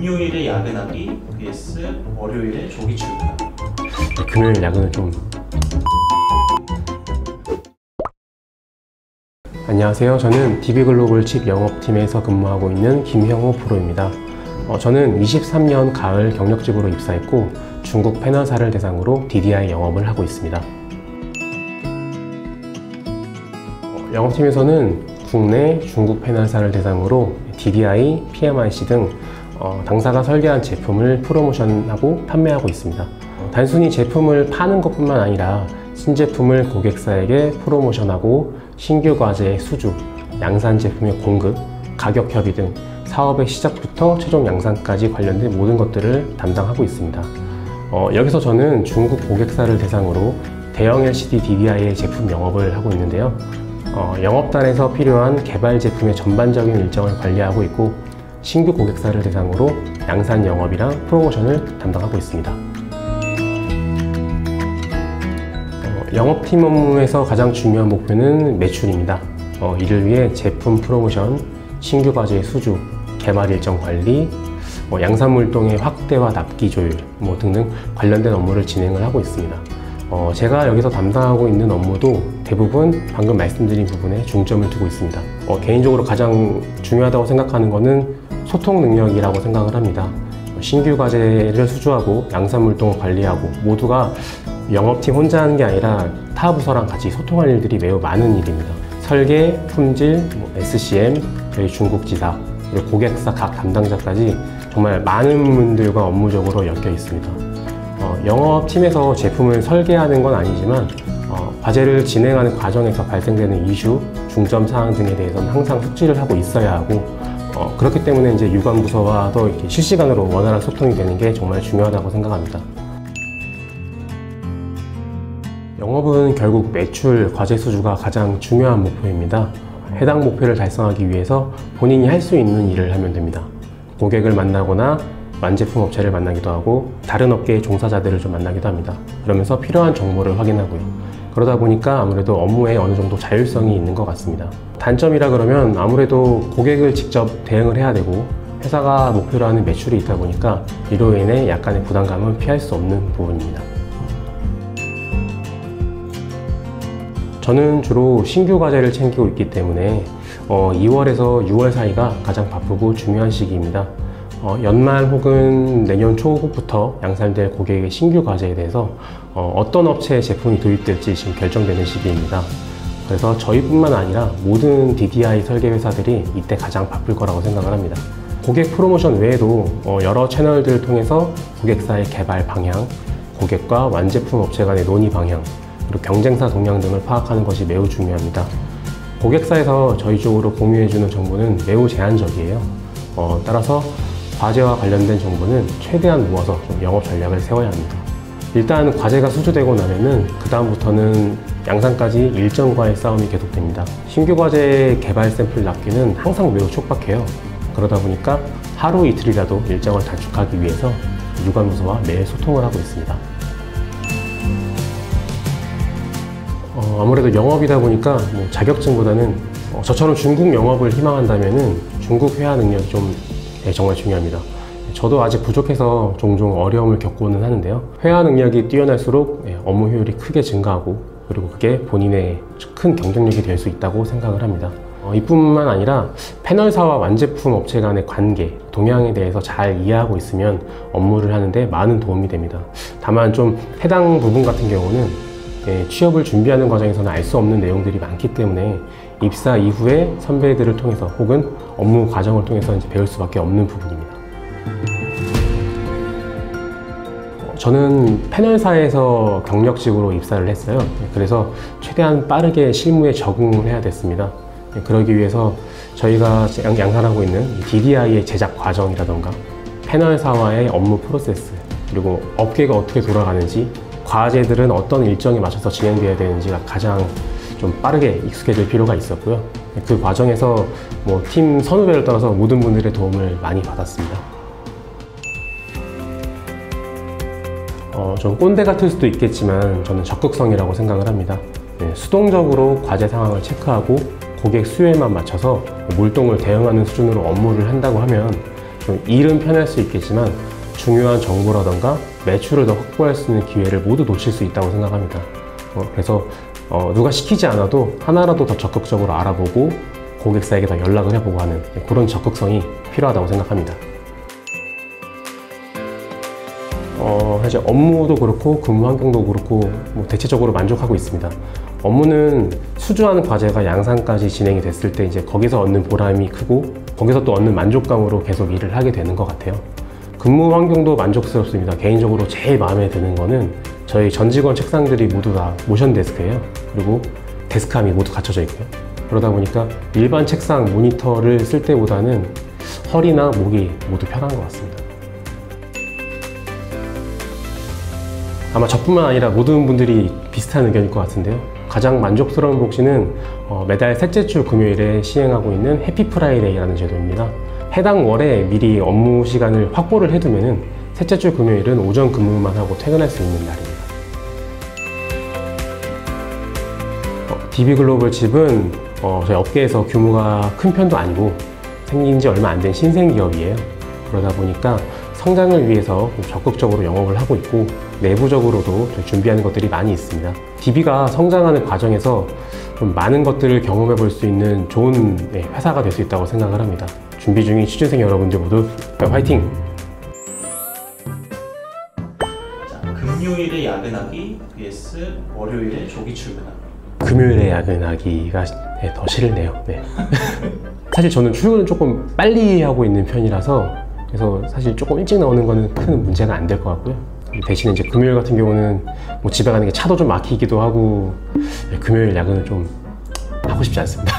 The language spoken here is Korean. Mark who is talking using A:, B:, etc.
A: 금요일에 야근하기 vs 월요일에 조기 출근.
B: 금요일 야근은 좀... 안녕하세요. 저는 DB글로벌 칩 영업팀에서 근무하고 있는 김형호 프로입니다. 저는 23년 가을 경력직으로 입사했고 중국 패널사를 대상으로 DDI 영업을 하고 있습니다. 영업팀에서는 국내, 중국 패널사를 대상으로 DDI, PMIC 등 당사가 설계한 제품을 프로모션하고 판매하고 있습니다. 단순히 제품을 파는 것뿐만 아니라 신제품을 고객사에게 프로모션하고 신규 과제의 수주, 양산 제품의 공급, 가격 협의 등 사업의 시작부터 최종 양산까지 관련된 모든 것들을 담당하고 있습니다. 여기서 저는 중국 고객사를 대상으로 대형 LCD DDI의 제품 영업을 하고 있는데요. 영업단에서 필요한 개발 제품의 전반적인 일정을 관리하고 있고 신규 고객사를 대상으로 양산 영업이랑 프로모션을 담당하고 있습니다. 영업팀 업무에서 가장 중요한 목표는 매출입니다. 이를 위해 제품 프로모션, 신규 과제의 수주, 개발 일정 관리, 양산물동의 확대와 납기 조율 등등 관련된 업무를 진행을 하고 있습니다. 제가 여기서 담당하고 있는 업무도 대부분 방금 말씀드린 부분에 중점을 두고 있습니다. 개인적으로 가장 중요하다고 생각하는 것은 소통 능력이라고 생각을 합니다. 신규 과제를 수주하고 양산물동을 관리하고 모두가 영업팀 혼자 하는 게 아니라 타 부서랑 같이 소통할 일들이 매우 많은 일입니다. 설계, 품질, SCM, 저희 중국 지사, 그리고 고객사 각 담당자까지 정말 많은 분들과 업무적으로 엮여 있습니다. 영업팀에서 제품을 설계하는 건 아니지만 과제를 진행하는 과정에서 발생되는 이슈, 중점 사항 등에 대해서는 항상 숙지를 하고 있어야 하고 그렇기 때문에 이제 유관부서와도 이렇게 실시간으로 원활한 소통이 되는 게 정말 중요하다고 생각합니다. 영업은 결국 매출, 과제 수주가 가장 중요한 목표입니다. 해당 목표를 달성하기 위해서 본인이 할 수 있는 일을 하면 됩니다. 고객을 만나거나 완제품 업체를 만나기도 하고 다른 업계의 종사자들을 좀 만나기도 합니다. 그러면서 필요한 정보를 확인하고요. 그러다 보니까 아무래도 업무에 어느 정도 자율성이 있는 것 같습니다. 단점이라 그러면 아무래도 고객을 직접 대응을 해야 되고 회사가 목표로 하는 매출이 있다 보니까 이로 인해 약간의 부담감은 피할 수 없는 부분입니다. 저는 주로 신규 과제를 챙기고 있기 때문에 2월에서 6월 사이가 가장 바쁘고 중요한 시기입니다. 연말 혹은 내년 초부터 양산될 고객의 신규 과제에 대해서 어떤 업체의 제품이 도입될지 지금 결정되는 시기입니다. 그래서 저희뿐만 아니라 모든 DDI 설계 회사들이 이때 가장 바쁠 거라고 생각을 합니다. 고객 프로모션 외에도 여러 채널들을 통해서 고객사의 개발 방향, 고객과 완제품 업체 간의 논의 방향, 그리고 경쟁사 동향 등을 파악하는 것이 매우 중요합니다. 고객사에서 저희 쪽으로 공유해주는 정보는 매우 제한적이에요. 따라서 과제와 관련된 정보는 최대한 모아서 영업 전략을 세워야 합니다. 일단 과제가 수주되고 나면은 그 다음부터는 양산까지 일정과의 싸움이 계속됩니다. 신규 과제 개발 샘플 납기는 항상 매우 촉박해요. 그러다 보니까 하루 이틀이라도 일정을 단축하기 위해서 유관부서와 매일 소통을 하고 있습니다. 아무래도 영업이다 보니까 자격증보다는 저처럼 중국 영업을 희망한다면은 중국 회화 능력이 정말 중요합니다. 저도 아직 부족해서 종종 어려움을 겪고는 하는데요. 회화 능력이 뛰어날수록 업무 효율이 크게 증가하고 그리고 그게 본인의 큰 경쟁력이 될 수 있다고 생각을 합니다. 이뿐만 아니라 패널사와 완제품 업체 간의 관계, 동향에 대해서 잘 이해하고 있으면 업무를 하는데 많은 도움이 됩니다. 다만 좀 해당 부분 같은 경우는 취업을 준비하는 과정에서는 알 수 없는 내용들이 많기 때문에 입사 이후에 선배들을 통해서 혹은 업무 과정을 통해서 이제 배울 수밖에 없는 부분입니다. 저는 패널사에서 경력직으로 입사를 했어요. 그래서 최대한 빠르게 실무에 적응을 해야 됐습니다. 그러기 위해서 저희가 양산하고 있는 DDI의 제작 과정이라던가 패널사와의 업무 프로세스, 그리고 업계가 어떻게 돌아가는지, 과제들은 어떤 일정에 맞춰서 진행되어야 되는지가 가장 좀 빠르게 익숙해질 필요가 있었고요. 그 과정에서 팀 선후배를 따라서 모든 분들의 도움을 많이 받았습니다. 좀 꼰대 같을 수도 있겠지만 저는 적극성이라고 생각을 합니다. 수동적으로 과제 상황을 체크하고 고객 수요에만 맞춰서 몰동을 대응하는 수준으로 업무를 한다고 하면 좀 일은 편할 수 있겠지만 중요한 정보라던가 매출을 더 확보할 수 있는 기회를 모두 놓칠 수 있다고 생각합니다. 그래서 누가 시키지 않아도 하나라도 더 적극적으로 알아보고 고객사에게 더 연락을 해보고 하는 그런 적극성이 필요하다고 생각합니다. 사실 업무도 그렇고 근무 환경도 그렇고 대체적으로 만족하고 있습니다. 업무는 수주하는 과제가 양산까지 진행이 됐을 때 이제 거기서 얻는 보람이 크고 거기서 또 얻는 만족감으로 계속 일을 하게 되는 것 같아요. 근무 환경도 만족스럽습니다. 개인적으로 제일 마음에 드는 거는 저희 전 직원 책상들이 모두 다 모션 데스크예요. 그리고 데스크함이 모두 갖춰져 있고요. 그러다 보니까 일반 책상 모니터를 쓸 때보다는 허리나 목이 모두 편한 것 같습니다. 아마 저뿐만 아니라 모든 분들이 비슷한 의견일 것 같은데요. 가장 만족스러운 복지는 매달 셋째 주 금요일에 시행하고 있는 해피 프라이데이라는 제도입니다. 해당 월에 미리 업무 시간을 확보를 해두면 셋째 주 금요일은 오전 근무만 하고 퇴근할 수 있는 날입니다. DB글로벌 칩은 저희 업계에서 규모가 큰 편도 아니고 생긴 지 얼마 안 된 신생 기업이에요. 그러다 보니까 성장을 위해서 적극적으로 영업을 하고 있고 내부적으로도 준비하는 것들이 많이 있습니다. DB가 성장하는 과정에서 좀 많은 것들을 경험해 볼 수 있는 좋은 회사가 될 수 있다고 생각을 합니다. 준비 중인 취준생 여러분들 모두 화이팅!
A: 자, 금요일에 야근하기 vs 월요일에 조기 출근하기.
B: 금요일에 야근하기가 더 싫네요. 네. 사실 저는 출근을 조금 빨리 하고 있는 편이라서 그래서 사실 조금 일찍 나오는 거는 큰 문제가 안 될 것 같고요. 대신에 이제 금요일 같은 경우는 집에 가는 게 차도 좀 막히기도 하고 금요일 야근을 좀 하고 싶지 않습니다.